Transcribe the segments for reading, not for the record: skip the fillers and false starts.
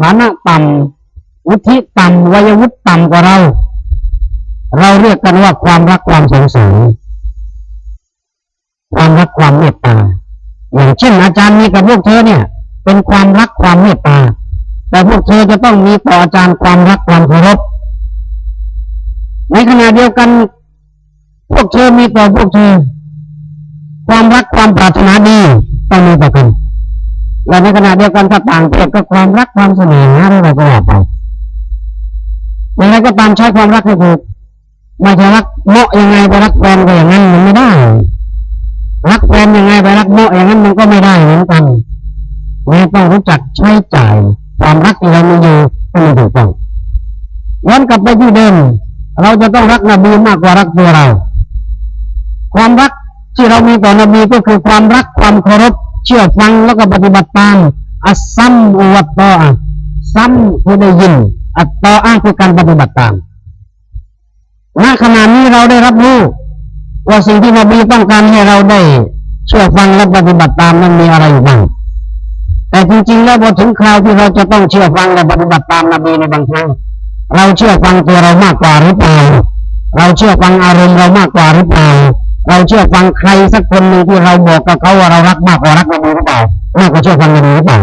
ฐานะต่ำวุฒิต่ำวัยวุฒิต่ำกว่าเราเรียกกันว่าความรักความสงสารความรักความเมตตาอย่างเช่นอาจารย์มีกับพวกเธอเนี่ยเป็นความรักความเมตตาแต่พวกเธอจะต้องมีต่ออาจารย์ความรักความเคารพในขณะเดียวกันพวกเธอมีต่อพวกเธอความรักความปรารถนาดีต้องมีต่อกันและในขณะเดียวกันถ้าต่างเพศก็ความรักความเสน่หาอะไรก็ว่าไปอย่างไรก็ตามใช้ความรักให้ถูกไม่ใช่รักเหมาะยังไงไปรักแฟนก็อย่างนั้นมันไม่ได้รักแฟนยังไงไปรักเหมาะอย่างนั้นมันก็ไม่ได้เหมือนกันเราต้องรู้จักใช้จ่ายความรักที่เรามีอยู่ให้มันถูกต้องย้อนกลับไปที่เดิมเราจะต้องรักนบีมากกว่ารักตัวเราความรักที่เรามีต่อนบีก็คือความรักความเคารพเชื่อฟังแล้วก็ปฏิบัติตามอัสซัมวัตตออะซัมคือได้ยินอัตตออะคือการปฏิบัติตามณขณะนี้เราได้รับรู้ว่าสิ่งที่นบีต้องการให้เราได้เชื่อฟังและปฏิบัติตามนั้นมีอะไรอยู่บ้างแต่จริงๆแล้วพอถึงคราวที่เราจะต้องเชื่อฟังและปฏิบัติตามนบีในบางครั้งเราเชื่อฟังตัวเรามากกว่าหรือเปล่าเราเชื่อฟังอารมณ์เรามากกว่าหรือเปล่าเราเชื่อฟังใครสักคนหนึ่งที่เราบอกกับเขาว่าเรารักมากกว่ารักนบีหรือเปล่ามากกว่าเชื่อฟังนบีหรือเปล่า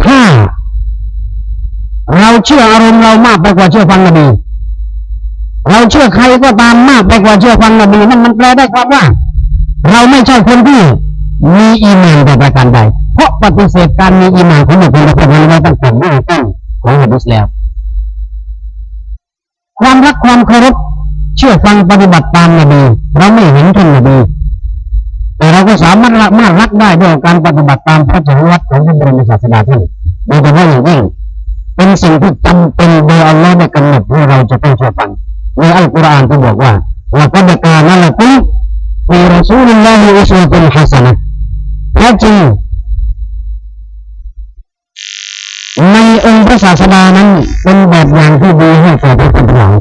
ถ้าเราเชื่ออารมณ์เรามากไปกว่าเชื่อฟังนบีเราเชื่อใครก็ตามมากไปกว่าเชื่อฟังนบีนั่นมันแปลได้ความว่าเราไม่ใช่คนที่มีอีหม่านแต่ประการใดเพราะปฏิเสธการมีอีหม่านของบุคคลคนนั้นตั้งแต่เริ่มต้นของฮะดีษแล้วความรักความเคารพเชื่อฟังปฏิบัติตามนบีเราไม่เห็นท่านนบีแต่เราก็สามารถรักได้ด้วยการปฏิบัติตามพระจริยธรรมของพระบรมศาสดาท่านโดยเฉพาะอย่างยิ่งเป็นสิ่งที่จำเป็นโดยอัลลอฮ์ได้กำหนดให้เราจะต้องเชื่อฟังในอัลกุรอานก็บอกว่าละกัดกานะละกุมฟีรอซูลิลลาฮิอุสวะตุนฮะซะนะห์แท้จริงในองค์พระศาสดานั้นเป็นแบบอย่างที่ดีให้แก่พวกท่านทั้งหลาย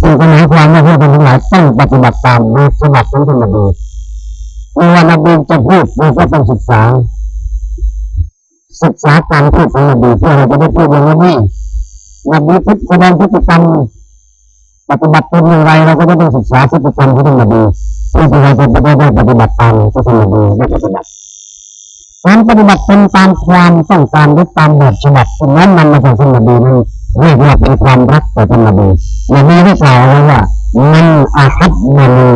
ซึ่งก็หมายความว่าพวกท่านทั้งหลายต้องปฏิบัติตามในสบับของท่านนบีเมื่อนบีจะพูดเราก็ต้องศึกษาการพูดของนบีเพื่อเราจะได้พูดอย่างนี้นบีพูดแสดงพฤติกรรมปฏิบัติเป็นอย่างไรเราก็ต้องศึกษาพฤติกรรมของท่านนบีเพื่อที่เราจะได้ปฏิบัติตามที่ท่านนบีได้ปฏิบัติการปฏิบัติเป็นตามความต้องการหรือตามแบบฉบับที่นั้นนำมาจากท่านนบีนั้นเรียกว่าเป็นความรักต่อท่านนบีนบีได้กล่าวไว้ว่ามันอาฮับมานี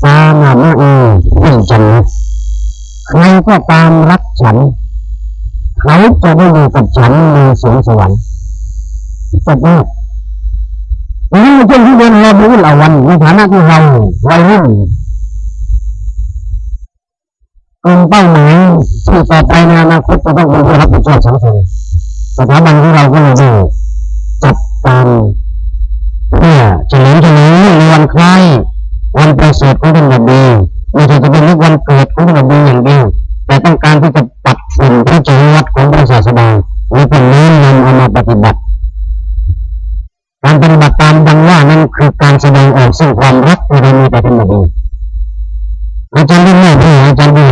ตามะอีฟิลจันนะห์ใครก็ตามรักฉันเขาจะได้อยู่กับฉันในสวงสวรรค์จบแล้วนี่เช่นที่เดินเราดูเราวันในฐานะที่เราวัยรุ่นกลุ่มเป้าหมายที่ต่อไปในอนาคตจะต้องเป็นผู้รับผิดชอบสังคมสถาบันที่เราก็เลยได้จัดการเพื่อเฉลิมฉลองในวันคล้ายวันประเสริฐของท่านนบีไม่ใช่จะเป็นวันเกิดของท่านนบีอย่างเดียวแต่ต้องการที่จะปัดฝุ่นพระจริยธรรมของพระศาสดาและเป็นน้อมนำเอามาปฏิบัติการปฏิบัติตามดังว่านั้นคือการแสดงออกซึ่งความรักที่เรามีต่อท่านนบีอาจารย์ที่นี่ที่อาจารย์ดี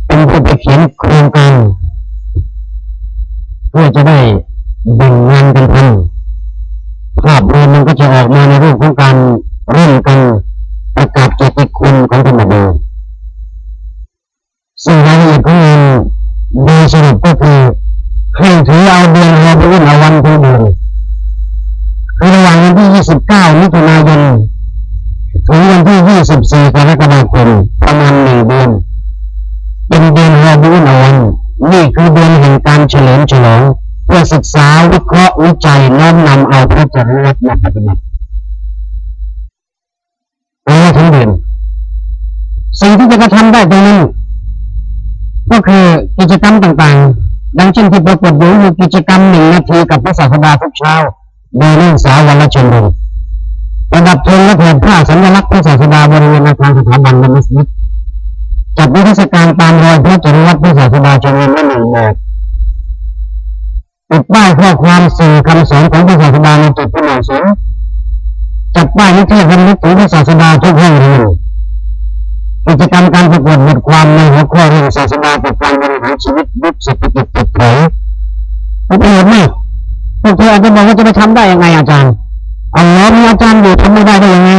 เป็นผู้ไปเขียนโครงการเพื่อจะได้แบ่งงานกันทำภาพรวมมันก็จะออกมาในรูปของการร่วมกันประกาศเกียรติคุณของท่านนบีซึ่งรายละเอียดของงานโดยสรุปก็คือให้ถือเอาเดือนรอบิอุลเอาวันทั้งเดือนคือระหว่างวันที่29มิถุนายนถึงวันที่24กรกฎาคมประมาณ1เดือนเป็นเดือนรอบิอุลเอาวันนี่คือเดือนแห่งการเฉลิมฉลองเพื่อศึกษาวิเคราะห์วิจัยน้อมนำเอาพระจริยธรรมมาปฏิบัติทั้งเดือนสิ่งที่จะกระทำได้ตรงนี้ก็คือกิจกรรมต่างๆดังเช่นที่ปรากฏอยู่ในกิจกรรม1 นาทีกับพระศาสดาทุกเช้าโดยนักศึกษาวันละชั่วโมงประดับธงและแผ่ผ้าสัญลักษณ์พระศาสดาบริเวณอาคารสถาบันและมัสยิดจัดนิทรรศการตามรอยพระจริยธรรมพระศาสดาจำนวน1 แบบติดป้ายข้อความสื่อคำสอนของพระศาสดาในจุดที่เหมาะสมจัดป้ายนิเทศรำลึกถึงพระศาสดาทุกห้องเรียนกิจกรรมการประกวดบทความในหัวข้อเรื่องศาสนากับการบริหารชีวิตยุคเศรษฐกิจพ ทำได้ยังไงอาจารย์อัลลอฮ์มีอาจารย์อยู่ทำไม่ได้ยังไง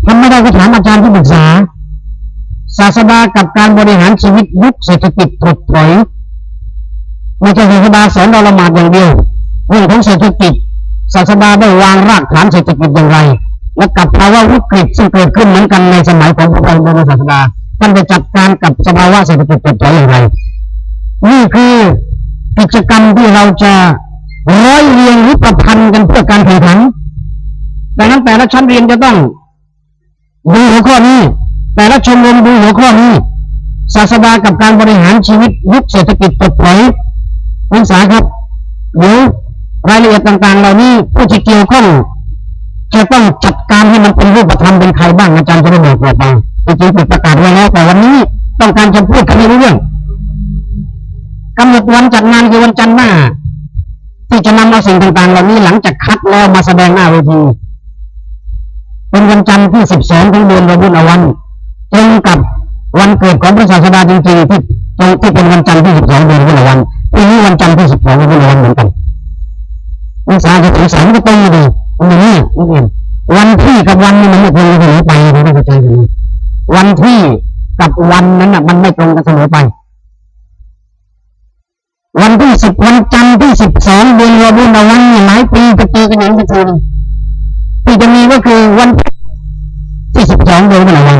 ทำไม่ได้ก็ถามอาจารย์ที่ปรึกษาศาสดากับการบริหารชีวิตยุคเศรษฐกิจถดถอยไม่ใช่ศาสดาสอนเราละหมาดอย่างเดียวเรื่องของเศรษฐกิจศาสดาได้วางรากฐานเศรษฐกิจอย่างไรและกับภาวะวิกฤตซึ่งเกิดขึ้นเหมือนกันในสมัยของพระบรมศาสดาท่านจะจัดการกับสภาวะเศรษฐกิจถดถอยอย่างไรนี่คือกิจกรรมที่เราจะร้อยเรียงหรือประพันธ์กันเพื่อการแข่งขันดังนั้นแต่ละชั้นเรียนจะต้องดูหัวข้อนี้แต่ละชมรมดูหัวข้อนี้ศาสดากับการบริหารชีวิตยุคเศรษฐกิจถดถอยนักศึกษาครับเดี๋ยวรายละเอียดต่างๆเหล่านี้ผู้ที่เกี่ยวข้องจะต้องจัดการให้มันเป็นรูปธรรมเป็นใครบ้างอาจารย์จะได้บอกเราจริงๆประกาศไว้แล้วแต่วันนี้ต้องการจะพูดกันในเรื่องกำหนดวันจัดงานคือวันจันทร์หน้าที่จะนำเอาสิ่งต่างๆเหล่านี้หลังจากคัดแล้วมาแสดงหน้าเวทีเป็นวันจันทร์ที่12ของเดือนรอบิอุลอัวลตรงกับวันเกิดของพระศาสดาจริงๆที่เป็นวันจันทร์ที่12เดือนรอบิอุลอัวลปีนี้วันจันทร์ที่12รอบิอุลอัวลเหมือนกันนักศึกษาจะสงสัยไม่ตรงดีมันอย่างนี้นี่เองวันที่กับวันนี้มันไม่ตรงกันเสมอไปนะเข้าใจไหมวันที่กับวันนั้นน่ะมันไม่ตรงกันเสมอไปวันที่วันจันทร์ที่12เดือนรอบิอุลอัวลหลายปีจะเจอกันอย่างนี้ทีนึงที่จะมีก็คือวันที่12เดือนรอบิอุลอัวล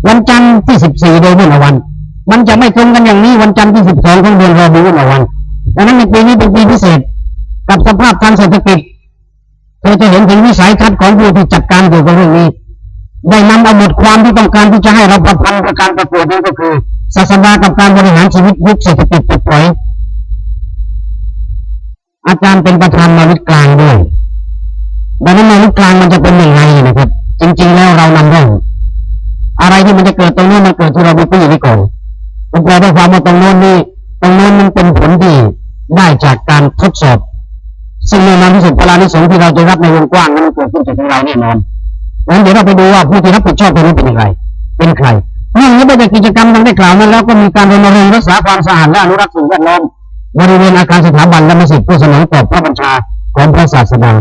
วันจันทร์ที่14เดือนรอบิอุลอัวลมันจะไม่ตรงกันอย่างนี้วันจันทร์ที่12ของเดือนรอบิอุลอัวลดังนั้นในปีนี้เป็นปีพิเศษกับสภาพทางเศรษฐกิจเราจะเห็นถึงวิสัยทัศน์ของผู้ที่จัดการเกี่ยวกับเรื่องนี้ได้นำเอาบทความที่ต้องการที่จะให้เราประพันธ์กับการประกวดนี้ก็คือศาสดากับการบริหารชีวิตยุคเศรษฐกิจถดถอยอาจารย์เป็นประธานมาลิกกลางด้วยดังนั้นมาลิกกลางมันจะเป็นยังไงนะครับจริงๆแล้วเรานำเรื่องอะไรที่มันจะเกิดตรงนี้มันเกิดที่เราไม่รู้นี่ก่อนผมแปลได้ความว่าตรงโน้นมันเป็นผลที่ได้จากการทดสอบซึ่งในนามที่สุดพลานิสงส์ที่เราจะรับในวงกว้างนั้นเกิดขึ้นจากของเราแน่นอนงั้นเดี๋ยวเราไปดูว่าผู้ที่รับผิดชอบตรงนี้เป็นใครเรื่องนี้เป็นกิจกรรมดังได้กล่าวนั้นแล้วก็มีการรณรงค์รักษาความสะอาดและอนุรักษ์สิ่งแวดล้อมบริเวณอาคารสถาบันและมัสยิดเพื่อสนองตอบพระบัญชาของพระศาสดา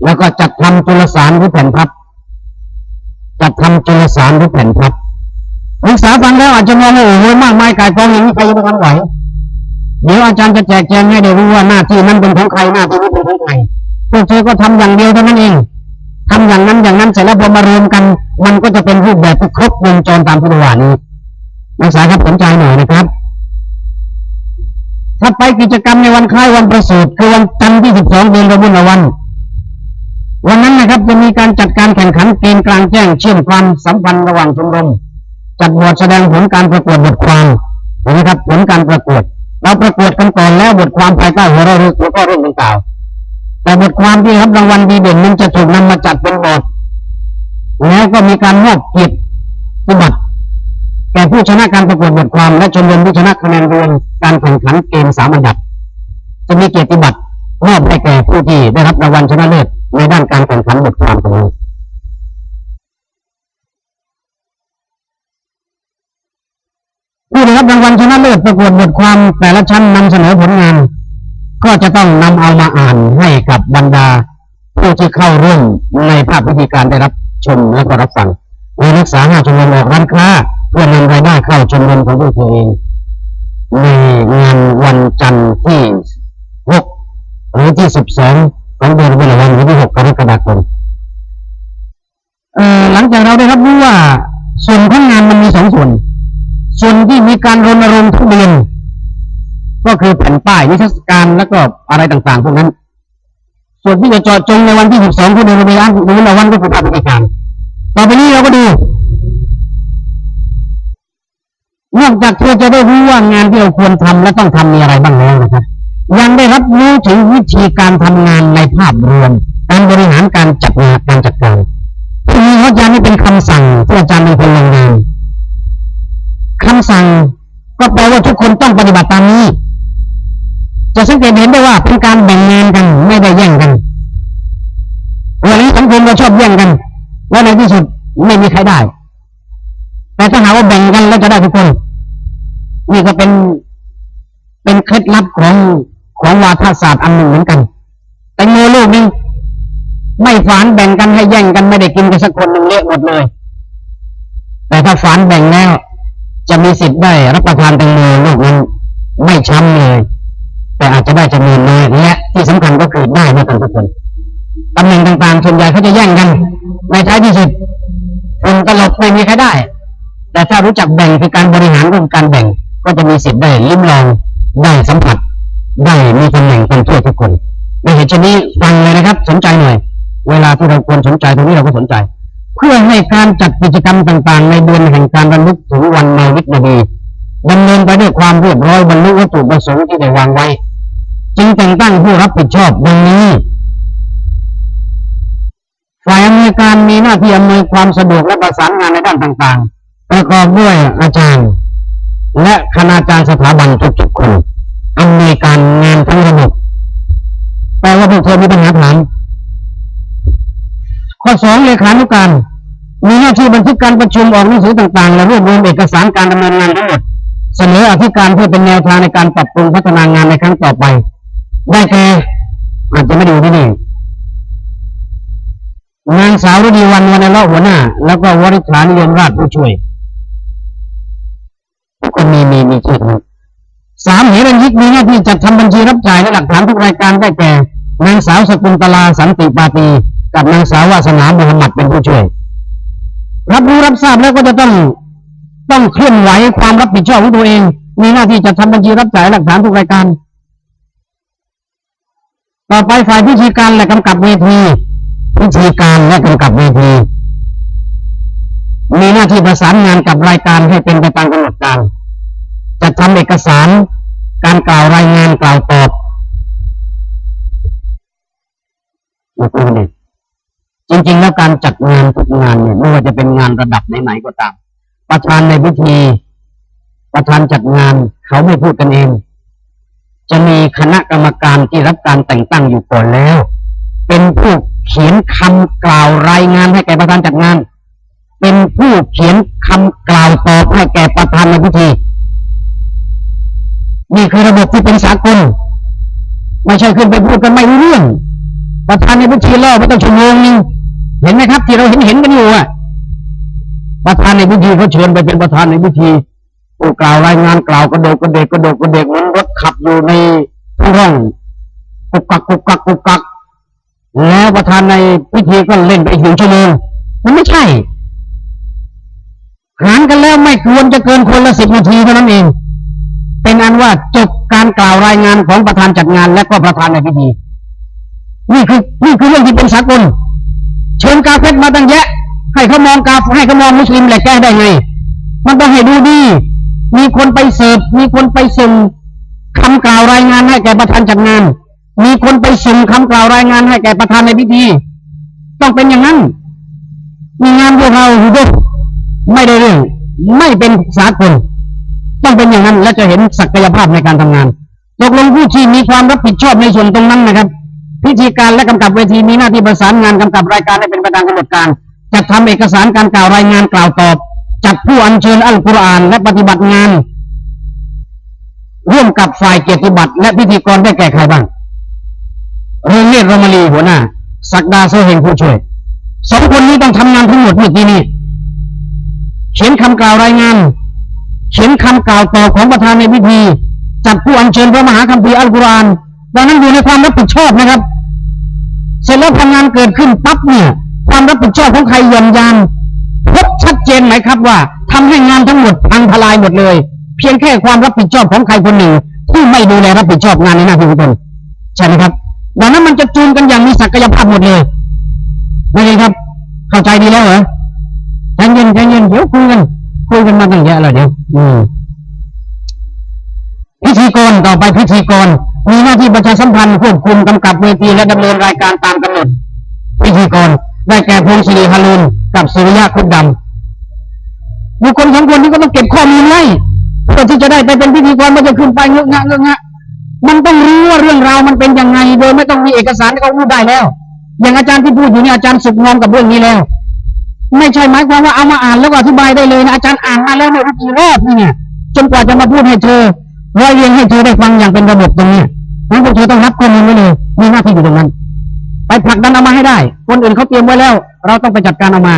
แล้วก็จัดทำจุลสารหรือแผ่นพับนักศึกษาฟังแล้วอาจจะมองว่าโอ้โหมากมายกายกองอย่างนี้ใครจะไปทำไหวเดี๋ยวอาจารย์จะแจกแจงให้ได้รู้ว่าหน้าที่นั้นเป็นของใครหน้าที่นี้เป็นของใครพวกเธอก็ทำอย่างเดียวเท่านั้นเองทำอย่างนั้นเสร็จแล้วพอมารวมกันมันก็จะเป็นรูปแบบที่ครบวงจรตามที่ว่านี้นักศึกษาครับสนใจหน่อยนะครับถ้าไปกิจกรรมในวันคล้ายวันประสูติคือวันจันทร์ที่12เดือนรอบิอุลอัวลวันนั้นนะครับจะมีการจัดการแข่งขันเกมกลางแจ้งเชื่อมความสัมพันธ์ระหว่างชมรมจัดบทแสดงผลการประกวดบทความนะครับผลการประกวดเราประกวดกันก่อนแล้วบทความภายใต้หัวข้อเรื่องดังกล่าวแต่บทความที่รับรางวัลดีเด่นนั้นจะถูกนำมาจัดเป็นบทแล้วก็มีการมอบเกียรติบัตรแก่ผู้ชนะการประกวดบทความและชมรมผู้ชนะคะแนนรวมการแข่งขันเกม3 อันดับจะมีเกียรติบัตรมอบให้แก่ผู้ที่ได้รับรางวัลชนะเลิศในด้านการแข่งขันบทความตรงนี้ผู้ได้รับรางวัลชนะเลิศประกวดบทความแต่ละชั้นนำเสนอผลงานก็จะต้องนำเอามาอ่านให้กับบรรดาผู้ที่เข้าร่วมในภาควิธีการได้รับชมและก็รับฟังในนักศึกษา5 ชมรมออกร้านค้าเพื่อนำรายได้เข้าชมรมของพวกตัวเองในงานวันจันทร์ที่6หรือที่12ของเดือนรอบิอุลอัวลหรือที่6 กรกฎาคมหลังจากเราได้รับรู้ว่าส่วนของงานมันมี2 ส่วนที่มีการรณรงค์ทุกเดือนก็คือแผ่นป้ายนิทรรศการแล้วก็อะไรต่างๆพวกนั้นส่วนที่จะเจาะจงในวันที่12ของเดือนรอบิอุลอัวลก็คือภาควิชาการต่อไปนี้เราก็ดูนอกจากเธอจะได้รู้ว่างานที่เราควรทำและต้องทำมีอะไรบ้างแล้วนะครับยังได้รับรู้ถึงวิธีการทำงานในภาพรวมการบริหารการจัดการที่นี้อาจารย์นี่เป็นคำสั่งที่อาจารย์เป็นคนลงนามคำสั่งก็แปลว่าทุกคนต้องปฏิบัติตามนี้จะสังเกตเห็นได้ว่าเป็นการแบ่งงานกันไม่ได้แย่งกันวันนี้สังคมเราชอบแย่งกันแล้วในที่สุดไม่มีใครได้แต่ถ้าหาว่าแบ่งกันแล้วจะได้ทุกคนนี่ก็เป็นเคล็ดลับของวาทศาสตร์อันหนึ่งเหมือนกัน งโมลูกนึงไม่ฝานแบ่งกันให้แย่งกันไม่ได้กินกันสักคนหนึ่งเละหมดเลยแต่ถ้าฝานแบ่งแล้วจะมีสิทธิ์ได้รับประทานแตงโมลูกนั้นไม่ช้ำเลยแต่อาจจะได้จำนวนน้อยและที่สำคัญก็คือได้ไม่กันทุกคนตำแหน่งต่างๆส่วนใหญ่เขาจะแย่งกันในท้ายที่สุดคนตลกไม่มีใครได้แต่ถ้ารู้จักแบ่งคือการบริหารร่วมการแบ่งก็จะมีสิทธิ์ได้ลิ้มลองได้สัมผัสได้มีตำแหน่งกันทั่วทุกคนในเหตุฉะนี้ฟังเลยนะครับสนใจหน่อยเวลาที่เราควรสนใจตรงนี้เราก็สนใจเพื่อให้การจัดกิจกรรมต่างๆในเดือนแห่งการรำลึกถึงวันมาวิกนบีดำเนินไปด้วยความเรียบร้อยบรรลุวัตถุประสงค์ที่ได้วางไว้จึงแต่งตั้งผู้รับผิดชอบดังนี้ฝ่ายอำนวยการมีหน้าที่อำนวยความสะดวกและประสานงานในด้านต่างๆประกอบด้วยอาจารย์และคณาจารย์สถาบันทุกๆคนอำนวยการงานทั้งระบบแปลว่าพวกเธอมีปัญหาถามข้อ 2 เลขานุการมีหน้าที่บันทึกการประชุมออกหนังสือต่างๆและรวบรวมเอกสารการดำเนินงานทั้งหมดเสนออธิการเพื่อเป็นแนวทางในการปรับปรุงพัฒนางานในครั้งต่อไปได้แก่อาจจะไม่ดูที่นี่นางสาวฤดีวรรณ วรรณเลาะหัวหน้าแล้วก็วริษฐานิยมราชผู้ช่วยทุกคนมีชื่อทั้ง3เหรัญยิกมีหน้าที่จัดทำบัญชีรับจ่ายและหลักฐานทุกรายการได้แก่นางสาวสกุลตลาสันติปาตีกับนางสาววาสนามุฮัมมัดเป็นผู้ช่วยรับรู้รับทราบแล้วก็จะต้องเคลื่อนไหวความรับผิดชอบของตัวเองมีหน้าที่จัดทำบัญชีรับจ่ายหลักฐานทุกรายการต่อไปฝ่ายพิธีการและกำกับเวทีพิธีการและกำกับเวทีมีหน้าที่ประสานงานกับรายการให้เป็นไปตามกำหนดการจัดทำเอกสารการกล่าวรายงานกล่าวตอบจริงๆแล้วการจัดงานทุกงานเนี่ยไม่ว่าจะเป็นงานระดับไหนๆก็ตามประธานในพิธีประธานจัดงานเขาไม่พูดกันเองจะมีคณะกรรมการที่รับการแต่งตั้งอยู่ก่อนแล้วเป็นผู้เขียนคำกล่าวรายงานให้แก่ประธานจัดงานเป็นผู้เขียนคำกล่าวตอบให้แก่ประธานในพิธีนี่คือระบบที่เป็นสากลไม่ใช่ขึ้นไปพูดกันไม่รู้เรื่องประธานในพิธีเล่าไม่ต้องชั่วโมงนึงเห็นไหมครับที่เราเห็นกันอยู่อ่ะประธานในพิธีเขาเชิญไปเป็นประธานในพิธีผู้กล่าวรายงานกล่าวกระโดดเหมือนรถขับอยู่ในร่องกุกกักแล้วประธานในพิธีก็เล่นไปอีก1 ชั่วโมงมันไม่ใช่หารกันแล้วไม่ควรจะเกินคนละ10 นาทีเท่านั้นเองเป็นอันว่าจบการกล่าวรายงานของประธานจัดงานและก็ประธานในพิธีนี่คือเรื่องที่เป็นสากลเชิญกาเฟตมาตั้งแยะให้เขามองให้เขามองมุสลิมแหละแก้ได้ไงมันต้องให้ดูดีมีคนไปเสิร์ฟมีคนไปส่งคำกล่าวรายงานให้แก่ประธานจัดงานมีคนไปส่งคำกล่าวรายงานให้แก่ประธานในพิธีต้องเป็นอย่างนั้นมีงานพวกเราไม่ได้เรื่องไม่เป็นสากลต้องเป็นอย่างนั้นและจะเห็นศักยภาพในการทำงานตกลงผู้ที่มีความรับผิดชอบในส่วนตรงนั้นนะครับพิธีการและกำกับเวทีมีหน้าที่ประสานงานกำกับรายการให้เป็นไปตามกำหนดการจัดทำเอกสารการกล่าวรายงานกล่าวตอบจัดผู้อัญเชิญอัลกุรอานและปฏิบัติงานร่วมกับฝ่ายเกียรติบัตรและพิธีกรได้แก่ใครบ้างเรืองเนตร รมลีหัวหน้าศักดาโซเฮงผู้ช่วย2 คนนี้ต้องทำงานทั้งหมดเมื่อกี้นี้เขียนคำกล่าวรายงานเขียนคำกล่าวตอบของประธานในพิธีจัดผู้อัญเชิญพระมหาคัมภีร์อัลกุรอานดังนั้นอยู่ในความรับผิดชอบนะครับเสร็จแล้วพองานเกิดขึ้นปั๊บเนี่ยความรับผิดชอบของใครย่อนยานพบชัดเจนไหมครับว่าทำให้งานทั้งหมดพังทลายหมดเลยเพียงแค่ความรับผิดชอบของใครคนหนึ่งที่ไม่ดูแลรับผิดชอบงานในหน้าที่ของตนใช่ไหมครับดังนั้นมันจะจูนกันอย่างมีศักยภาพหมดเลยไม่ใช่ครับเข้าใจดีแล้วเหรอใจเย็นเดี๋ยวคุยกันมาตั้งเยอะแล้วเดี๋ยวพิธีกรต่อไปพิธีกรมีหน้าที่ประชาสัมพันธ์ควบคุมกำกับเวทีและดำเนินรายการตามกำหนดพิธีกรได้แก่พงศิริฮารุนกับสุริยะคุดดำบุคคล2 คนนี้ก็ต้องเก็บข้อมูลไว้เพื่อที่จะได้ไปเป็นพิธีกรไม่จะขึ้นไปเงอะงะมันต้องรู้ว่าเรื่องราวมันเป็นยังไงโดยไม่ต้องมีเอกสารที่เขารู้ได้แล้วอย่างอาจารย์ที่พูดอยู่นี่อาจารย์สุขงอมกับเรื่องนี้แล้วไม่ใช่หมายความว่าเอามาอ่านแล้วก็อธิบายได้เลยนะอาจารย์อ่านมาแล้วไม่รู้กี่รอบนี่เนี่ยจนกว่าจะมาพูดให้เธอร้อยเรียงให้เธอได้ฟังอย่างเป็นระบบตรงนี้นั้นพวกเธอต้องรับข้อมูลไว้เลยมีหน้าที่อยู่ตรงนั้น ไปผลักดันเอามาให้ได้คนอื่นเขาเตรียมไว้แล้วเราต้องไปจัดการเอามา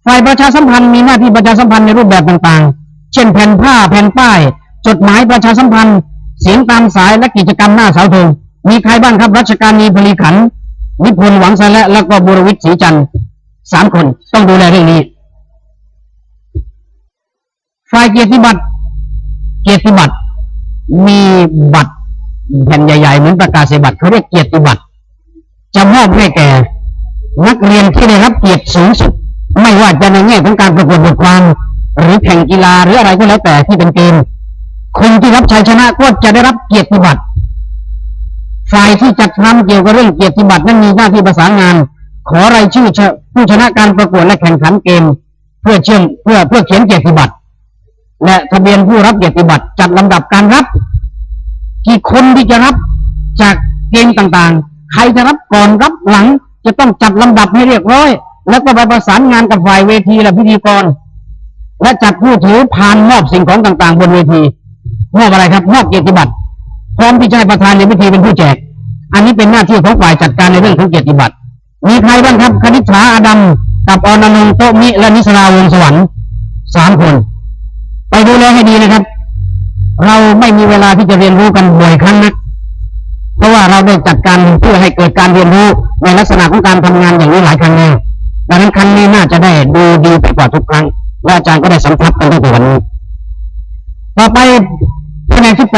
ฝ่ายประชาสัมพันธ์มีหน้าที่ประชาสัมพันธ์ในรูปแบบต่างๆเช่นแผ่นผ้าแผ่นป้ายจดหมายประชาสัมพันธ์เสียงตามสายและกิจกรรมหน้าเสาธงมีใครบ้างครับรัชกาลีพลีขันธ์นิพนธ์หวังสะและแล้วก็บุรวิทย์ศรีจันทร์3 คนต้องดูแลเรื่องนี้ฝ่ายเกียรติบัตรมีบัตรแผ่นใหญ่ๆเหมือนประกาศนียบัตรเขาเรียกเกียรติบัตรจะมอบให้แก่นักเรียนที่ได้รับเกียรติสูงสุดไม่ว่าจะในแง่ของการประกวดบทความหรือแข่งกีฬาหรืออะไรก็แล้วแต่ที่เป็นเกมคนที่รับชัยชนะก็จะได้รับเกียรติบัตรฝ่ายที่จัดทำเกี่ยวกับเรื่องเกียรติบัตรนั้นมีหน้าที่ประสานงานขอรายชื่อผู้ชนะการประกวดและแข่งขันเกมเพื่อเขียนเกียรติบัตรและทะเบียนผู้รับเกียรติบัตรจัดลำดับการรับกี่คนที่จะรับจากเกมต่างๆใครจะรับก่อนรับหลังจะต้องจัดลำดับให้เรียบร้อยแล้วก็ไปประสานงานกับฝ่ายเวทีและพิธีกรและจัดผู้ถือพานมอบสิ่งของต่างๆบนเวทีมอบอะไรครับมอบเกียรติบัตรพร้อมที่จะให้ประธานในพิธีเป็นผู้แจกอันนี้เป็นหน้าที่ของฝ่ายจัดการในเรื่องของเกียรติบัตรมีใครบ้างครับคณิษฐาอาดัมกับอนันต์โตมิและนิสราวงศ์สวรรค์3 คนไปดูแลให้ดีนะครับเราไม่มีเวลาที่จะเรียนรู้กันบ่อยครั้งนะเพราะว่าเราได้จัดการเพื่อให้เกิดการเรียนรู้ในลักษณะของการทำงานอย่างนี้หลายครั้งแล้วดังนั้นครั้งนี้น่าจะได้ดูดีไปกว่าทุกครั้งและอาจารย์ก็ได้สัมผัสกันตั้งแต่วันนี้ต่อไปแผนกที่ 8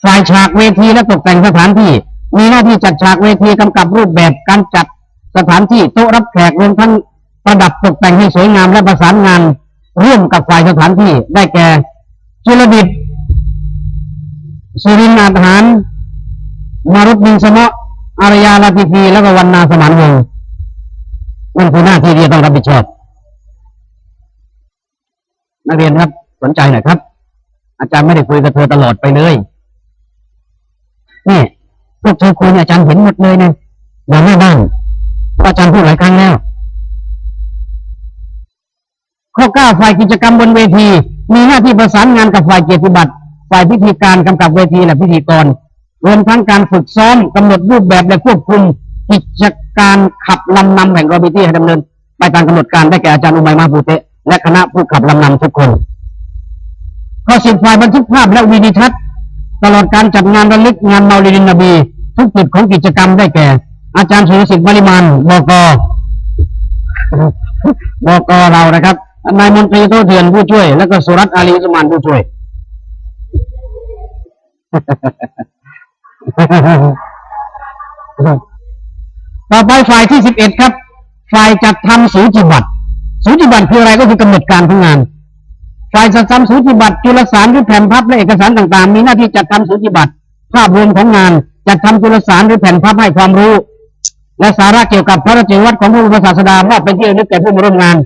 ฝ่ายฉากเวทีและตกแต่งสถานที่มีหน้าที่จัดฉากเวทีกำกับรูปแบบการจัดสถานที่โต๊ะรับแขกรวมทั้งประดับตกแต่งให้สวยงามและประสานงานร่วมกับฝ่ายสถานที่ได้แก่จุลดิษฐ์สุรินทร์อาหารมารุตบินสมะอารยาลาติฟีและก็วรรณาสมานวงศ์นั่นคือหน้าที่ที่ต้องรับผิดชอบนักเรียนครับสนใจหน่อยครับอาจารย์ไม่ได้คุยกับเธอตลอดไปเลยนี่พวกเธอคุยเนี่ยอาจารย์เห็นหมดเลยเนี่ยอย่างแม่บ้านอาจารย์พูดหลายครั้งแล้วข้อ 9ฝ่ายกิจกรรมบนเวทีมีหน้าที่ประสานงานกับฝ่ายเกียรติบัตรฝ่ายพิธีการกำกับเวทีและพิธีกรรวมทั้งการฝึกซ้อมกำหนดรูปแบบและควบคุมกิจการขับลำนำแห่งโรบิตี้ให้ดำเนินไปตามกำหนดการได้แก่อาจารย์อุมัยมาภูเตะและคณะผู้ขับลำนำทุกคนข้อ 10ฝ่ายบันทึกภาพและวิดีทัศน์ตลอดการจัดงานระลึกงานเมาลิดินนบีทุกจุดของกิจกรรมได้แก่อาจารย์สุรศิษฐ์วริมานบก.เรานะครับนายมนตรีโตเถื่อนผู้ช่วยและก็สุรัตน์อาลีอุสมานผู้ช่วยต่อไปฝ่ายที่ 11ครับฝ่ายจัดทำสูจิบัตรคืออะไรก็คือกำหนดการของงานฝ่ายจัดทำสูจิบัตรจุลสารหรือแผ่นพับและเอกสารต่างๆมีหน้าที่จัดทำสูจิบัตรภาพรวมของงานจัดทำจุลสารหรือแผ่นพับให้ความรู้และสาระเกี่ยวกับพระราชวัตรของพระบรมศาสดามอบเป็นที่ระลึกแก่ผู้มาร่วมงาน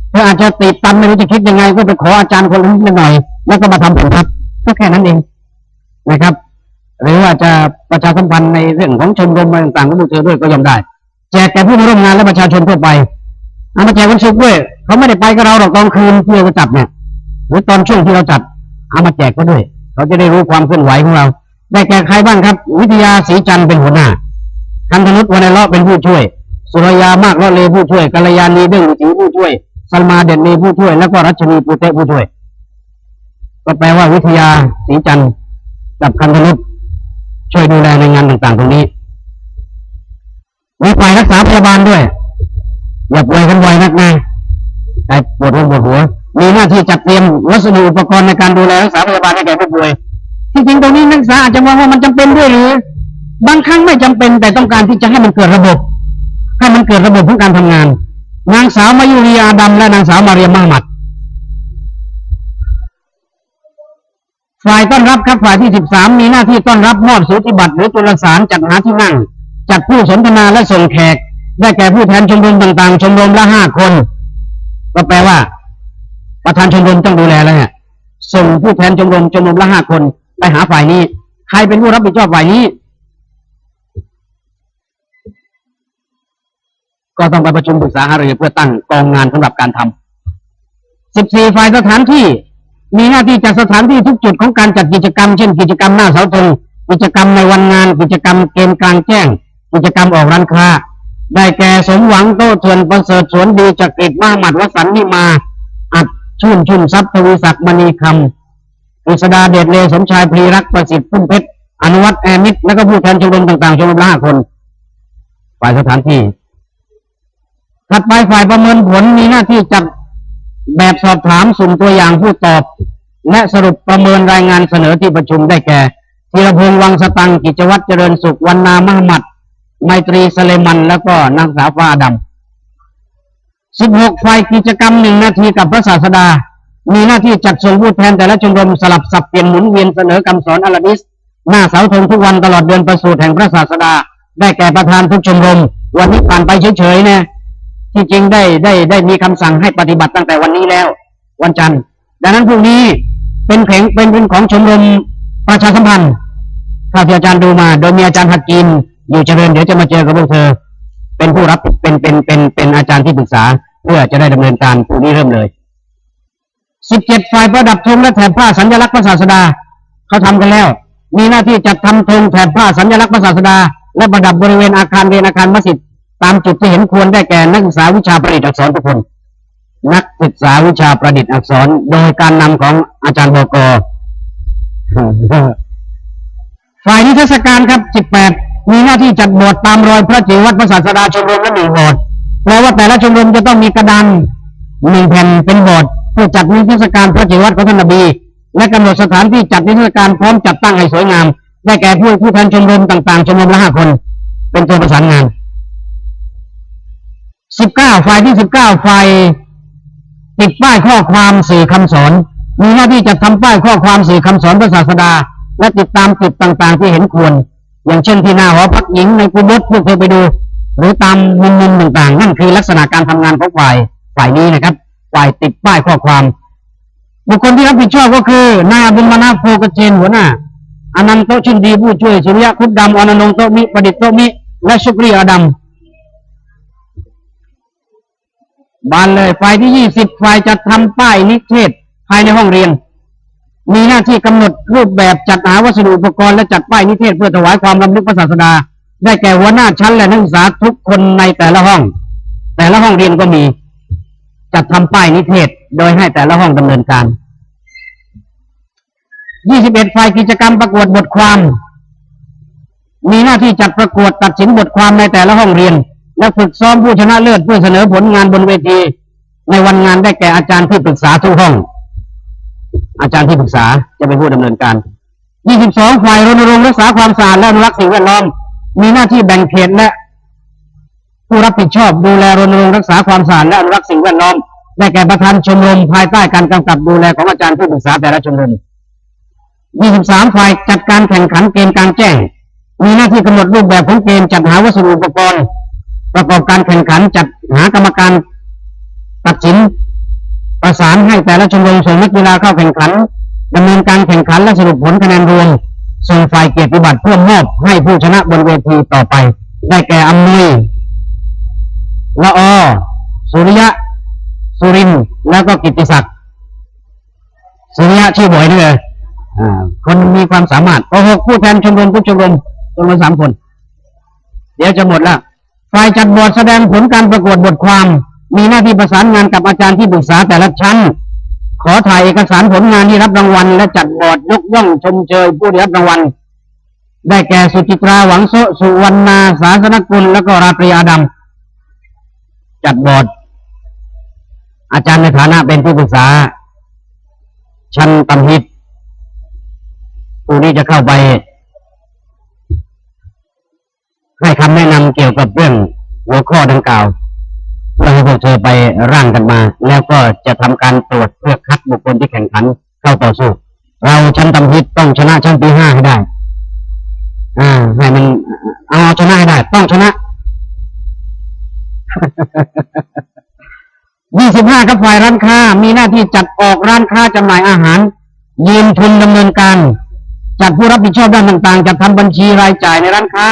เพื่ออาจจะติดตามไม่รู้จะคิดยังไงก็ไปขออาจารย์คนนิดหน่อยแล้วก็มาทำแผ่นพับก็แค่นั้นเองนะครับหรือว่าจะประชาสัมพันธ์ในเรื่องของชมรมต่างๆของพวกเธอด้วยก็ย่อมได้แจกแก่ผู้มาร่วมงานและประชาชนทั่วไปเอามาแจกวันศุกร์ด้วยเขาไม่ได้ไปกับเราหรอกตอนคืนที่เราจัดเนี่ยหรือตอนช่วงที่เราจัดเอามาแจกก็ด้วยเขาจะได้รู้ความเคลื่อนไหวของเราได้แก่ใครบ้างครับวิทยาศรีจันทร์เป็นหัวหน้าคันธนุชวรรณเลาะเป็นผู้ช่วยสุรยามากเลาะเลผู้ช่วยกัลยาณีเด้งศรีผู้ช่วยสัลมาเด่นเลผู้ช่วยแล้วก็รัชนีปูเตผู้ช่วยก็แปลว่าวิทยาศรีจันทร์กับคันธนุชช่วยดูแลในงานต่างๆตรงนี้มีฝ่ายรักษาพยาบาลด้วยอย่าป่วยกันบ่อยนักนะไอ้ปวดหัวมีหน้าที่จัดเตรียมวัสดุอุปกรณ์ในการดูแลรักษาพยาบาลให้แก่ผู้ป่วยที่จริงตรงนี้นักศึกษาอาจจะมองว่ามันจำเป็นด้วยหรือบางครั้งไม่จำเป็นแต่ต้องการที่จะให้มันเกิดระบบของการทำงานนางสาวมายุรีอาดัมและนางสาวมาเรียมมาหมัดฝ่ายต้อนรับครับฝ่ายที่ 13มีหน้าที่ต้อนรับมอบสูติบัตรหรือจุลสารจัดหาที่นั่งจัดผู้สนทนาและส่งแขกได้แก่ผู้แทนชมรมต่างๆชมรมละ5 คนก็แปลว่าประธานชมรมต้องดูแลแล้วเนี่ยส่งผู้แทนชมรมละ5 คนไปหาฝ่ายนี้ใครเป็นผู้รับผิดชอบฝ่ายนี้ก็ต้องไปประชุมปรึกษาหารือเพื่อตั้งกองงานสำหรับการทำ14ฝ่ายสถานที่มีหน้าที่จัดสถานที่ทุกจุดของการจัดกิจกรรมเช่นกิจกรรมหน้าเสาธงกิจกรรมในวันงานกิจกรรมเกมกลางแจ้ง กิจกรรมออกร้านค้าได้แก่สมหวังโต้เถื่อนประเสริฐสวนดีจักริดมหมัดวสันต์นิมาอัดชุ่นทรัพย์ทวีศักดิ์มณีคำกฤษดาเดชเลสมชายพลีรักประสิทธิ์พุ่มเพชรอนุวัฒน์แอมิตรและก็ผู้แทนชมรมต่างๆชมรมละ5 คนฝ่ายสถานที่ถัดไปฝ่ายประเมินผลมีหน้าที่จัดแบบสอบถามสุ่มตัวอย่างผู้ตอบและสรุปประเมินรายงานเสนอที่ประชุมได้แก่ธีรพงษ์วังสตังกิจวัตรเจริญสุขวรรณามหมัดไมตรีสเลมันแล้วก็นางสาวฟ้าดำ16 ฝ่ายกิจกรรม1 นาทีกับพระศาสดามีหน้าที่จัดส่งผู้แทนแต่ละชมรมสลับสับเปลี่ยนหมุนเวียนเสนอคำสอนอัลดิษหน้าเสาธงทุกวันตลอดเดือนประสูติแห่งพระศาสดาได้แก่ประธานทุกชมรมวันนี้ผ่านไปเฉยๆนะที่จริงได้มีคำสั่งให้ปฏิบัติตั้งแต่วันนี้แล้ววันจันทร์ดังนั้นพรุ่งนี้เป็นของชมรมประชาสัมพันธ์ถ้าที่อาจารย์ดูมาโดยมีอาจารย์ฮักกินอยู่เจริญเดี๋ยวจะมาเจอกับพวกเธอเป็นผู้รับเป็นอาจารย์ที่ปรึกษาเพื่อจะได้ดำเนินการพรุ่งนี้เริ่มเลย17 ฝ่ายประดับธงและแถบผ้าสัญลักษณ์พระศาสดาเขาทำกันแล้วมีหน้าที่จัดทำธงแถบผ้าสัญลักษณ์พระศาสดาและประดับบริเวณอาคารเรียนอาคารมัสยิดตามจุดที่เห็นควรได้แก่นักศึกษาวิชาประดิษฐ์อักษรทุกคนนักศึกษาวิชาประดิษฐ์อักษรโดยการนำของอาจารย์บก.ฝ่ายนิทรรศการครับ18มีหน้าที่จัดบอร์ดตามรอยพระจิตรวัตรพระศาสดาชมรมละ1 บอร์ดแปลว่าแต่ละชมรมจะต้องมีกระดาน1 แผ่นเป็นบอร์ดเพื่อจัดนิทรรศการพระจิตรวัตรของท่านนบีและกำหนดสถานที่จัดนิทรรศการพร้อมจัดตั้งให้สวยงามได้แก่ผู้แทนชมรมต่างๆชมรมละ5 คนเป็นตัวประสานงาน19 ฝ่ายที่19ฝ่ายติดป้ายข้อความสื่อคำสอนมีหน้าที่จัดทำป้ายข้อความสื่อคำสอนพระศาสดาและติดตามจุดต่างๆที่เห็นควรอย่างเช่นที่หน้าหอพักหญิงในกุฏิพวกเคยไปดูหรือตามมุมต่างๆนั่นคือลักษณะการทำงานของฝ่ายนี้นะครับฝ่ายติดป้ายข้อความบุคคลที่รับผิดชอบก็คือนายอับดุลมานาฟโพกเจนหัวหน้าอนันต์โตชินดีผู้ช่วยสุริยะคุดดำอนนงโตมิประดิษฐ์โตมิและชุกรีอาดัมบานเลยฝ่ายที่20ฝ่ายจัดทำป้ายนิเทศภายในห้องเรียนมีหน้าที่กำหนดรูปแบบจัดหาวัสดุอุปกรณ์และจัดป้ายนิเทศเพื่อถวายความรำลึกพระศาสดาได้แก่หัวหน้าชั้นและนักศึกษาทุกคนในแต่ละห้องเรียนก็มีจัดทำป้ายนิเทศโดยให้แต่ละห้องดำเนินการ21ฝ่ายกิจกรรมประกวดบทความมีหน้าที่จัดประกวดตัดสินบทความในแต่ละห้องเรียนและฝึกซ้อมผู้ชนะเลิศเพื่อเสนอผลงานบนเวทีในวันงานได้แก่อาจารย์ที่ปรึกษาทุกห้องอาจารย์ที่ปรึกษาจะเป็นผู้ดำเนินการ22ฝ่ายรณรงค์รักษาความสะอาดและอนุรักษ์สิ่งแวดล้อมมีหน้าที่แบ่งเขตและผู้รับผิดชอบดูแลรณรงค์รักษาความสะอาดและอนุรักษ์สิ่งแวดล้อมได้แก่ประธานชมรมภายใต้การกำกับดูแลของอาจารย์ที่ปรึกษาแต่ละชมรม23ฝ่ายจัดการแข่งขันเกมกลางแจ้งมีหน้าที่กำหนดรูปแบบของเกมจัดหาวัสดุอุปกรณ์ประกอบการแข่งขันจัดหากรรมการตัดสินประสานให้แต่ละชมรมส่งนักกีฬาเข้าแข่งขันดำเนินการแข่งขันและสรุปผลคะแนนรวมส่งฝ่ายเกียรติบัตรเพื่อมอบให้ผู้ชนะบนเวทีต่อไปได้แก่อำนวยละอสุริยะสุรินทร์แล้วก็กิตติศักดิ์สุริยะชื่อบ่อยนี่เลยคนมีความสามารถ6ผู้แทนชมรมทุกชมรมจำนวน3 คนเดี๋ยวจะหมดแล้วฝ่ายจัดบอร์ดแสดงผลการประกวดบทความมีหน้าที่ประสานงานกับอาจารย์ที่ปรึกษาแต่ละชั้นขอถ่ายเอกสารผลงานที่รับรางวัลและจัดบอร์ดยกย่องชมเชยผู้ได้รับรางวัลได้แก่สุจิตราหวังโสสุวรรณาศาสนกุลและก็ราตรีอาดัมจัดบอร์ดอาจารย์ในฐานะเป็นที่ปรึกษาชั้นตำหิตผู้นี้จะเข้าไปให้คำแนะนำเกี่ยวกับเรื่องหัวข้อดังกล่าวเพื่อให้พวกเธอไปร่างกันมาแล้วก็จะทำการตรวจเพื่อคัดบุคคลที่แข่งขันเข้าต่อสู้เราชั้นตำหิตต้องชนะชั้นปี5ให้ได้ให้มันเอาชนะให้ได้ต้องชนะ 25ครับฝ่ายร้านค้ามีหน้าที่จัดออกร้านค้าจำหน่ายอาหารยืนทุนดำเนินการจัดผู้รับผิดชอบด้านต่างๆจัดทำบัญชีรายจ่ายในร้านค้า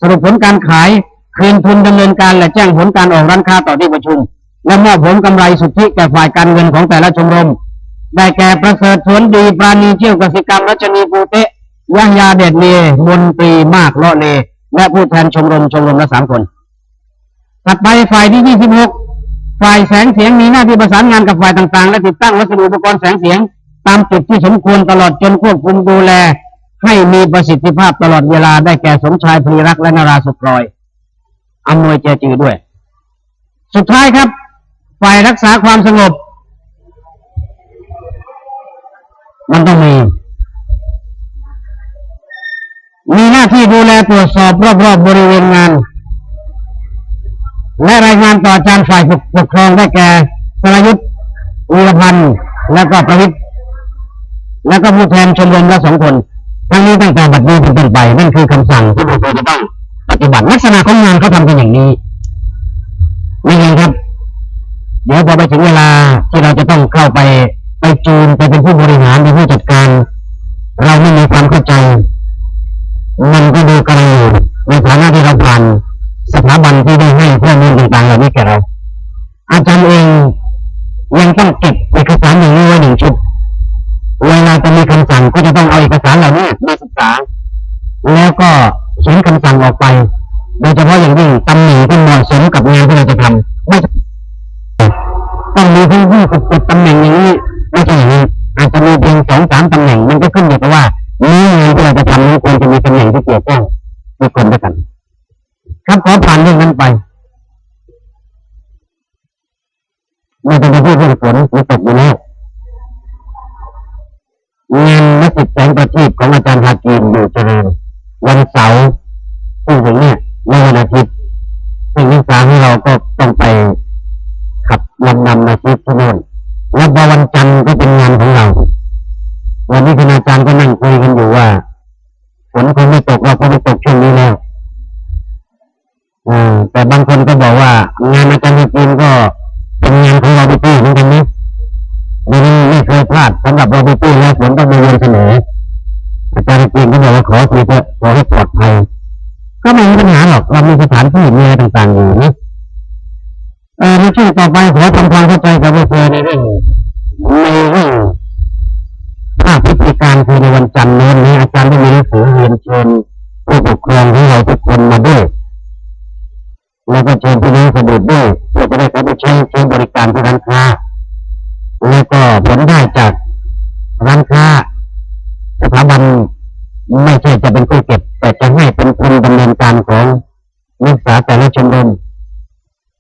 สรุปผลการขายคืนทุนดำเนินการและแจ้งผลการออกร้านค้าต่อที่ประชุมและมอบผลกำไรสุทธิแก่ฝ่ายการเงินของแต่ละชมรมได้แก่ประเสริฐสวนดีปราณีเชี่ยวกสิกรรมรัชนีภูเตะยะยาเดชเลมนตรีมากเลาะเล และผู้แทนชมรมละ3 คนถัดไปฝ่ายที่26ฝ่ายแสงเสียงมีหน้าที่ประสานงานกับฝ่ายต่างๆและติดตั้งวัสดุอุปกรณ์แสงเสียงตามจุดที่สมควรตลอดจนควบคุมดูแลให้มีประสิทธิภาพตลอดเวลาได้แก่สมชายพลีรักและนราสุกรอยอำนวยเจจือด้วยสุดท้ายครับฝ่ายรักษาความสงบมันต้องมีหน้าที่ดูแลตรวจสอบรอบๆบริเวณงานและรายงานต่ออาจารย์ฝ่ายปกครองได้แก่สรยุทธวีรพันธ์และก็ประวิตรและก็ผู้แทนชมรมละ2 คนทั้งนี้ตั้งแต่บัดนี้เป็นต้นไปนั่นคือคำสั่งที่เราจะต้องปฏิบัติลักษณะของงานเขาทำกันอย่างนี้นี่เองครับเดี๋ยวพอไปถึงเวลาที่เราจะต้องเข้าไปจูนไปเป็นผู้บริหารเป็นผู้จัดการเราไม่มีความเข้าใจมันก็ดูกันอยู่ในฐานะที่เราผ่านสถาบันที่ได้ให้ข้อมูลต่างๆเหล่านี้แก่เราอาจารย์เองยังต้องเก็บเอกสารอย่างนี้ไว้1 ชุดเวลาจะมีคำสั่งก็จะต้องเอาเอกสารเหล่านี้มาศึกษาแล้วก็เขียนคำสั่งออกไปโดยเฉพาะอย่างยิ่งตำแหน่งที่เหมาะสมกับงานที่เราจะทำไม่ต้องมีทั้ง27 ตำแหน่งอย่างนี้ไม่ใช่อย่างนี้อาจจะมีเพียง2-3 ตำแหน่งมันก็ขึ้นอยู่กับว่าเนื้องานที่เราจะทำนั้นควรจะมีตำแหน่งที่เกี่ยวข้องทุกคนด้วยกันครับขอผ่านเรื่องนั้นไปไม่ต้องไปพูดเรื่องฝนตกอยู่แล้วงานมัสยิดแสงประทีปของอาจารย์ฮากีมอยู่เจริญวันเสาร์ซึ่งถึงเนี่ยในวันอาทิตย์ซึ่งนักศึกษาของเราก็ต้องไปขับลำนำมาที่โน่นแล้วพอวันจันทร์ก็เป็นงานของเราวันนี้คณาจารย์ก็นั่งคุยกันอยู่ว่าฝนคงไม่ตกเราก็ไม่ตกช่วงนี้แล้วแต่บางคนก็บอกว่างานอาจารย์ฮากีมก็เป็นงานของเราพี่เหมือนกันนะไม่เคยพลาดสำหรับเราพี่แล้วฝนต้องมาเรียนเสนออาจารย์จริงก็บอกว่าขอทีเถอะขอให้ปลอดภัยก็ไม่มีปัญหาหรอกเรามีสถานที่มีอะไรต่างๆอยู่นะในช่วงต่อไปขอทำความเข้าใจกับพวกเธอในเรื่องภาพพิธีการคือในวันจันทร์นี้อาจารย์ได้มีหนังสือเรียนเชิญผู้ปกครองของเราทุกคนมาด้วยแล้วก็เชิญพี่น้องสะดุดด้วยเพื่อจะได้เข้าไปใช้บริการที่ร้านค้าแล้วก็ผลได้จากร้านค้าสถาบันไม่ใช่จะเป็นผู้เก็บแต่จะให้เป็นคนดำเนินการของนักศึกษาแต่ละชมรม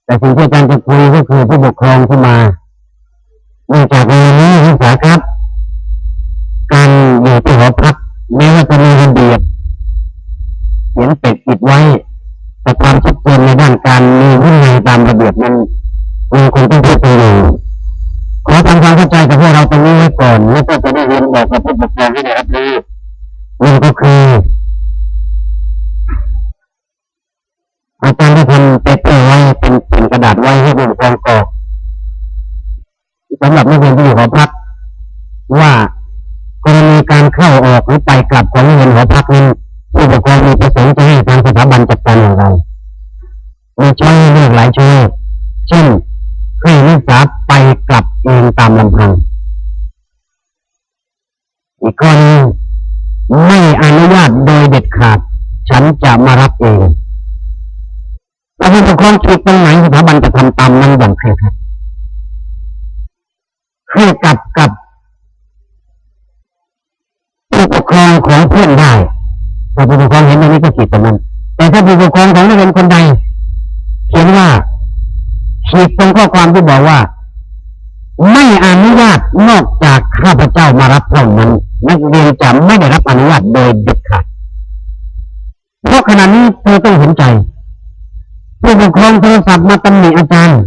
แต่สิ่งที่อาจารย์จะคุยก็คือผู้ปกครองที่มาเนื่องจากในนี้นักศึกษาครับการอยู่ที่หอพักแม้ว่าจะมีระเบียบเขียนเป็ดปิดไว้แต่ความชัดเจนในด้านการมีวินัยตามระเบียบนั้นยังคงต้องพูดกันอยู่ขอทำความเข้าใจกับพวกเราตรงนี้ไว้ก่อนแล้วก็จะได้เรียนบอกกับผู้ปกครองให้ได้รับรู้นั่นก็คืออาจารย์ได้ทำเปเปอร์ไว้เป็นกระดาษไว้ให้ผู้ปกครองกรอกสำหรับนักเรียนที่อยู่หอพักว่ากรณีการเข้าออกหรือไปกลับของนักเรียนหอพักนั้นผู้ปกครองมีประสงค์จะให้ทางสถาบันจัดการอย่างไรมีช้อยเลือกหลายช้อยเช่นให้นักศึกษาไปกลับเองตามลำพังอีกคนไม่อนุญาตโดยเด็ดขาดฉันจะมารับเองถ้าผู้ปกครองคิดตรงไหนสถาบันจะทำตามนั้นอย่างเคร่งครัดให้กลับกับผู้ปกครองของเพื่อนได้ถ้าผู้ปกครองเห็นอย่างนี้ก็คิดตรงนั้นแต่ถ้าผู้ปกครองของนักเรียนคนใดเขียนว่าขีดตรงข้อความที่บอกว่าไม่อนุญาตนอกจากข้าพเจ้ามารับเท่านั้นนักเรียนจะไม่ได้รับอนุญาตโดยเด็ดขาดเพราะขณะนี้เธอต้องเห็นใจผู้ปกครองโทรศัพท์มาตำหนิอาจารย์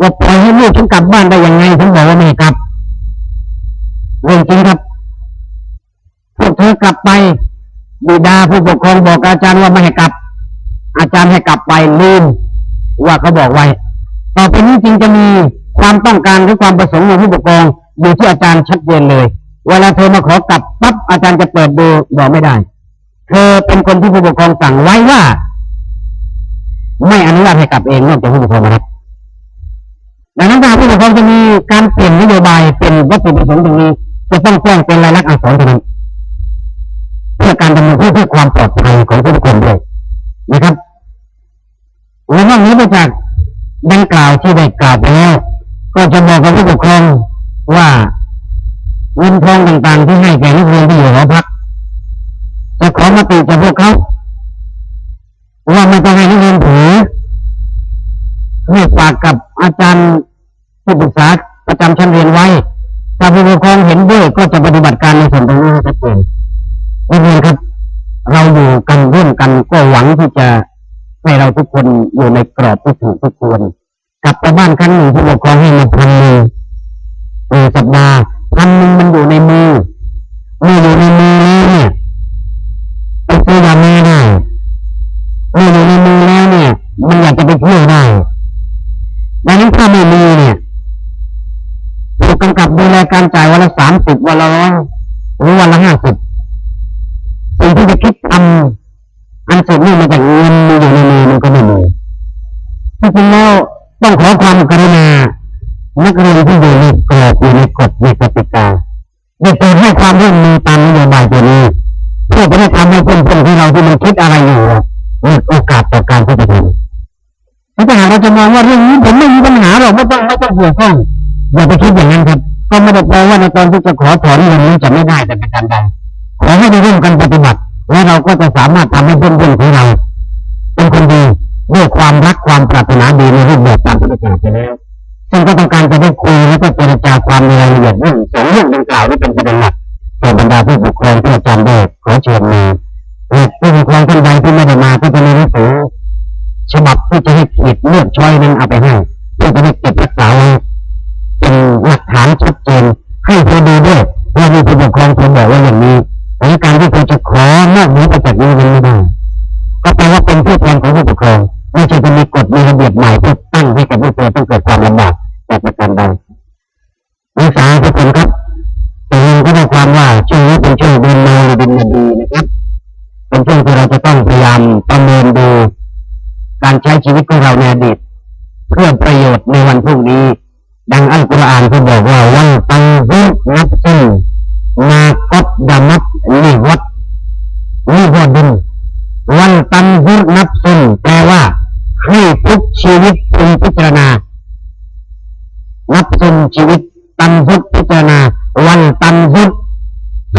ว่าปล่อยให้ลูกฉันกลับบ้านได้ยังไงฉันบอกว่าไม่กลับเรื่องจริงครับพวกเธอกลับไปบิดาผู้ปกครองบอกอาจารย์ว่าไม่ให้กลับอาจารย์ให้กลับไปลืมว่าเขาบอกไว้ต่อไปนี้จริงจะมีความต้องการหรือความประสงค์ของผู้ปกครองอยู่ที่อาจารย์ชัดเจนเลยเวลาเธอมาขอกลับปั๊บอาจารย์จะเปิดดูบอกไม่ได้เธอเป็นคนที่ผู้ปกครองสั่งไว้ว่าไม่อนุญาตให้กลับเองนอกจากผู้ปกครองมารับดังนั้นถ้าผู้ปกครองจะมีการเปลี่ยนนโยบายเป็นวัตถุประสงค์ตรงนี้จะต้องแจ้งเป็นลายลักษณ์อักษรเท่านั้นเพื่อการดำเนินเพื่อความปลอดภัยของทุกคนด้วย นะครับและนอกนี้ไปจากดังกล่าวที่ได้กล่าวไปแล้วก็จะบอกกับผู้ปกครองว่าเงินทองต่างๆที่ให้แก่นักเรียนที่อยู่หอพักจะขอมติจากพวกเขาว่าไม่ต้องให้นักเรียนถือให้ฝากกับอาจารย์ผู้ปรึกษาประจำชั้นเรียนไว้ถ้าผู้ปกครองเห็นด้วยก็จะปฏิบัติการในส่วนตรงนี้ชัดเจนนักเรียนครับเราอยู่กันร่วมกันก็หวังที่จะให้เราทุกคนอยู่ในกรอบที่ถูกที่ควรกลับไปบ้านครั้งหนึ่งผู้ปกครองให้มา1,000สัปดาห์1,000มันอยู่ในมืออยู่ในมือแล้วเนี่ยไปซื้อยาเมได้อยู่ในมือแล้วเนี่ยมันอยากจะไปเที่ยวได้ดังนั้นถ้าไม่มีเนี่ยผู้กำกับดูแลการจ่ายวันละ30วันละ100หรือวันละ50สิ่งที่จะคิดทำอันสุดนี่มาจากเงินมีอยู่ในมือมันก็ไม่มีที่จริงแล้วต้องขอความกรุณานักเรียนที่อยู่ในกรอบอยู่ในกฎในกติกาได้โปรดให้ความร่วมมือตามนโยบายตัวนี้เพื่อจะได้ทำให้เพื่อนๆที่เราที่มันคิดอะไรอยู่มีโอกาสต่อการที่จะทำถ้าหากเราจะมองว่าเรื่องนี้ผมไม่มีปัญหาหรอกไม่ต้องเกี่ยวข้องอย่าไปคิดอย่างนั้นครับก็ไม่ได้แปลว่าในตอนที่จะขอถอนเงินนี้จะไม่ได้แต่ประการใดขอให้ได้ร่วมกันปฏิบัติและเราก็จะสามารถทำให้เพื่อนๆของเราเป็นคนดีด้วยความรักความปรารถนาดีในรูปแบบตามที่ได้กล่าวไปแล้วซึ่งก็ต้องการจะได้คุยและก็เจรจาความในรายละเอียดเรื่อง2เรื่องดังกล่าวนี้เป็นประเด็นหลักต่อบรรดาผู้ปกครองที่อาจารย์ได้ขอเชิญมาและผู้ปกครองท่านใดที่ไม่ได้มาก็จะมีหนังสือฉบับที่จะให้ขีดเลือกช้อยนั้นเอาไปให้เพื่อจะได้เก็บรักษาไว้เป็นหลักฐานชัดเจนให้เธอดูด้วยว่ามีผู้ปกครองคนบอกว่าอย่างนี้ในการที่เธอจะขอนอกเหนือไปจากนี้มันไม่ได้ก็แปลว่าเป็นผู้แทนของผู้ปกครองไม่ใช่จะมีกฎมีระเบียบใหม่ที่ตั้งให้กับผู้ปกครองต้องเกิดความลำบากแต่ประการใดนักศึกษาทุกคนครับแต่ยังก็ได้ความว่าช่วงนี้เป็นช่วงเดือนมาหรือเดือนนบีนะครับเป็นช่วงที่เราจะต้องพยายามประเมินดูการใช้ชีวิตของเราในอดีตเพื่อประโยชน์ในวันพรุ่งนี้ดังอัลกุรอานที่บอกว่าวันตังซุนับซินมากัดดามัดลิวัดลิวดินวันตังซุนับซินแปลว่าให้ทุกชีวิตพึงพิจารณานับซินชีวิตตังซุพิจารณาวันตังซุ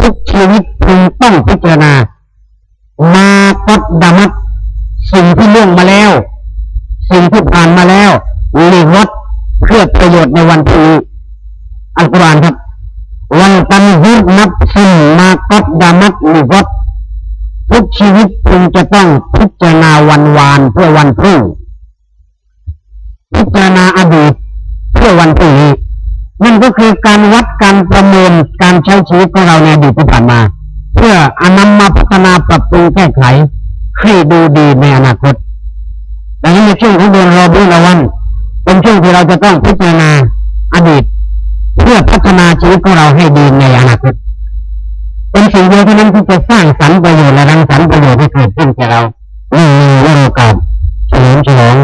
ทุกชีวิตพึงต้องพิจารณามากัดดามัดสิ่งที่ล่วงมาแล้วสิ่งที่ผ่านมาแล้วลิวัดเพื่อประโยชน์ในวันพรุ่งนี้อัลกุรอานครับวันตันฮินับซินมากัดดามัดลิวัดทุกชีวิตพึงจะต้องพิจารณาวันวานเพื่อวันพรุ่งพิจารณาอดีตเพื่อวันพรุ่งนี้นั่นก็คือการวัดการประเมินการใช้ชีวิตของเราในอดีตที่ผ่านมาเพื่อนำมาพัฒนาปรับปรุงแก้ไขให้ดูดีในอนาคตดังนั้นในช่วงของเดือนรอบิอุลอัวลเป็นช่วงที่เราจะต้องพิจารณาอดีตเพื่อพัฒนาชีวิตของเราให้ดีในอนาคตเป็นสิ่งเดียวเท่านั้นที่จะสร้างสรรค์ประโยชน์และรังสรรค์ประโยชน์ให้เกิดขึ้นแก่เราในโอกาสเฉลิมฉลอง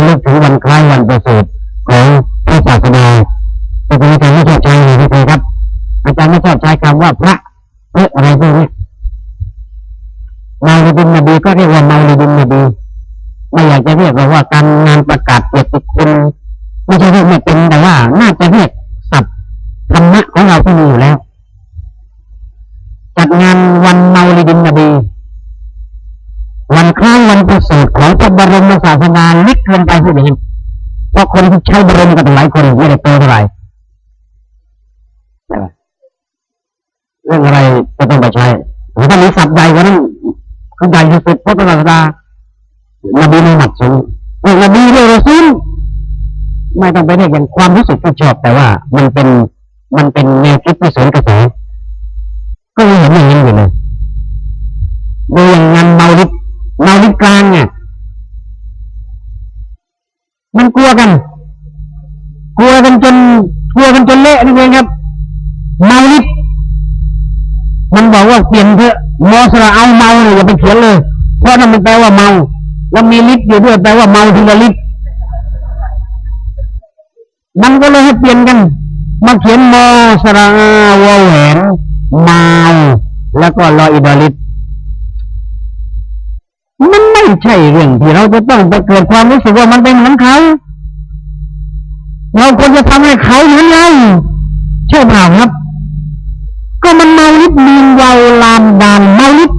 นึกถึงวันคล้ายวันประสูติของพระศาสดาแต่เป็นอาจารย์ไม่ชอบใช้เลยครับอาจารย์ไม่ชอบใช้คำว่าพระอะไรพวกนี้มาลิดินนบีก็เรียกว่ามาลิดินนบีไม่อยากจะเรียกว่าการงานประกาศเกียรติคุณไม่ใช่เรียกไม่เป็นแต่ว่าน่าจะเรียกศัพท์ธรรมะของเราที่มีอยู่แล้วจัดงานวันมาลิดินนบีวันคล้ายวันประสูติของพระบรมศาสดาเล็กเกินไปผู้ใดเห็นเพราะคนที่ใช้บรมกันหลายคนไม่ได้โตเท่าไหร่เรื่องอะไรก็ต้องไปใช้ถ้ามีศัพท์ใหญ่กว่านั้นคือใหญ่ที่สุดพระศาสดานบีมุฮัมมัดสูงนบีเรียกรอซูลไม่ต้องไปเรียกอย่างความรู้สึกที่ชอบแต่ว่ามันเป็นแนวคิดที่สวนกระแสก็ยังเห็นอย่างนี้อยู่เลยโดยอย่างงานเมาลิดกลางเนี่ยมันกลัวกันจนเละนี่เองครับเมาลิดมันบอกว่าเปลี่ยนเถอะมอสระเอาเมาเลยอย่าไปเขียนเลยเพราะนั่นมันแปลว่าเมาแล้วมีลิตรอยู่ด้วยแปลว่าเมาทีละลิตรมันก็เลยให้เปลี่ยนกันมาเขียนมอสระวอแหวนเมาแล้วก็ลออิดอลิต มันไม่ใช่เรื่องที่เราจะต้องไปเกิดความรู้สึกว่ามันเป็นเหมือนเขาเราควรจะทำให้เขาเหมือนเราใช่เปล่าครับก็มันเมาลิดมีนเยาลามดานเมาลิด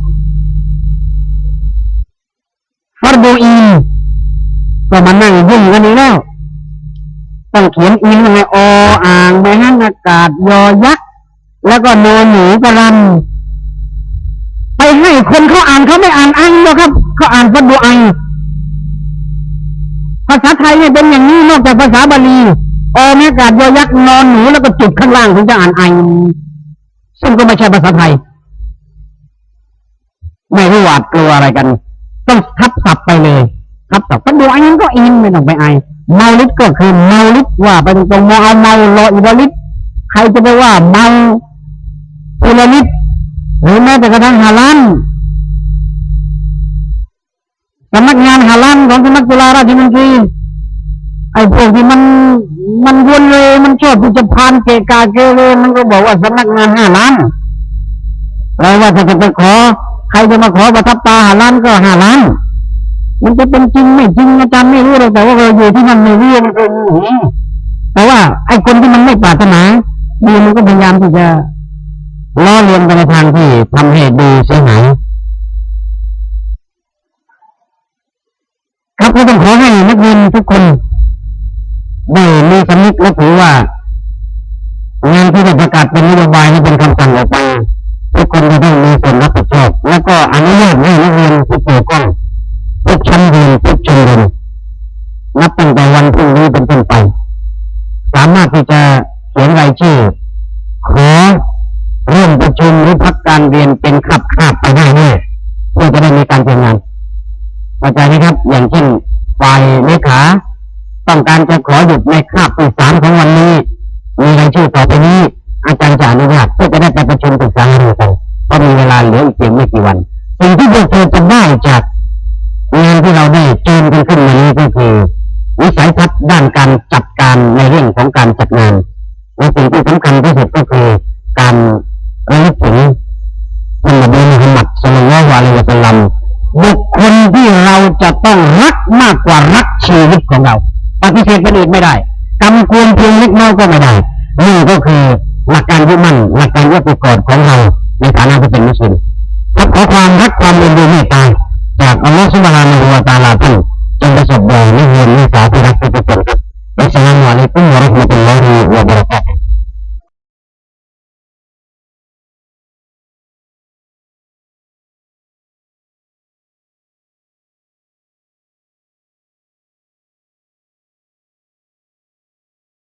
ฟาร์โดอีนก็มานั่งยุ่งกันอีกแล้วต้องเขียนอีนไงออ่างไม่หันอากาศยอยักษ์แล้วก็นอหนูกระรำไปให้คนเขาอ่านเขาไม่อ่านอังหรอกครับเขาอ่านฟาร์โดอังภาษาไทยเนี่ยเป็นอย่างนี้นอกจากภาษาบาลีอแม่กาดยอยักษ์นอนหนูแล้วก็จุดข้างล่างถึงจะอ่านไอซึ่งก็ไม่ใช่ภาษาไทยไม่รู้หวาดกลัวอะไรกันต้องทับศัพท์ไปเลยทับศัพท์ก็ดูไอ้นั้นก็อินไม่ต้องไปไอเมาลิดก็คือเมาลิดว่าไปตรงๆเมาเอาเมารออีบลิดใครจะไปว่าเมาอุลลิดหรือแม้แต่กระทั่งฮาลันสำนักงานฮาลันของสำนักจุฬาราชมนตรีไอ้พวกที่มันวนเลยมันชอบที่จะพานเกกาเกเรมันก็บอกว่าสำนักงาน5 ล้านแล้วว่าถ้าจะไปขอใครจะมาขอประทับตา5 ล้านก็5 ล้านมันจะเป็นจริงไม่จริงอาจารย์ไม่รู้เลยแต่ว่าเราอยู่ที่นั่นไม่รู้มันเป็นอย่างนี้แต่ว่าไอ้คนที่มันไม่ปรารถนาดีมันก็พยายามที่จะล้อเลียนไปในทางที่ทำให้ดูเสียหายครับก็ต้องขอให้นักเรียนทุกคนได้มีสำนึกและถือว่างานที่ได้ประกาศเป็นนโยบายที่เป็นคำสั่งออกมาทุกคนจะต้องมีส่วนรับผิดชอบและก็อนุญาตให้นักเรียนที่เกี่ยวข้องทุกชั้นเรียนทุกชมรมนับตั้งแต่วันพรุ่งนี้เป็นต้นไปสามารถที่จะเขียนรายชื่อขอร่วมประชุมหรือพักการเรียนเป็นคาบไปได้เนี่ยเพื่อจะได้มีการเตรียมงานเข้าใจไหมครับอย่างเช่นฝ่ายเลขาต้องการจะขอหยุดในคาบที่3ของวันนี้มีรายชื่อต่อไปนี้อาจารย์จะอนุญาตเพื่อจะได้ไปประชุมปรึกษาหารือกันเพราะมีเวลาเหลืออีกเพียงไม่กี่วันสิ่งที่พวกเธอจะได้จากงานที่เราได้เจิมกันขึ้นมานี้ก็คือวิสัยทัศน์ด้านการจัดการในเรื่องของการจัดงานและสิ่งที่สำคัญที่สุดก็คือการระลึกถึงท่านนบีมุฮัมมัดศ็อลลัลลอฮุอะลัยฮิวะซัลลัมบุคคลที่เราจะต้องรักมากกว่ารักชีวิตของเราปฏิเสธเป็นอื่นไม่ได้กำกวมเพียงเล็กน้อยก็ไม่ได้นี่ก็คือหลักการยึดมั่นหลักการยึดติดกฎของเราในฐานะผู้เป็นมุสลิมขอความรักความเอ็นดูเมตตาจากอัลลอฮฺซุบฮานะฮูวะตะอาลาท่านจงประสบแด่นักเรียนนักศึกษาที่รักทุกคนครับอัสสลามุอะลัยกุมวะเราะห์มะตุล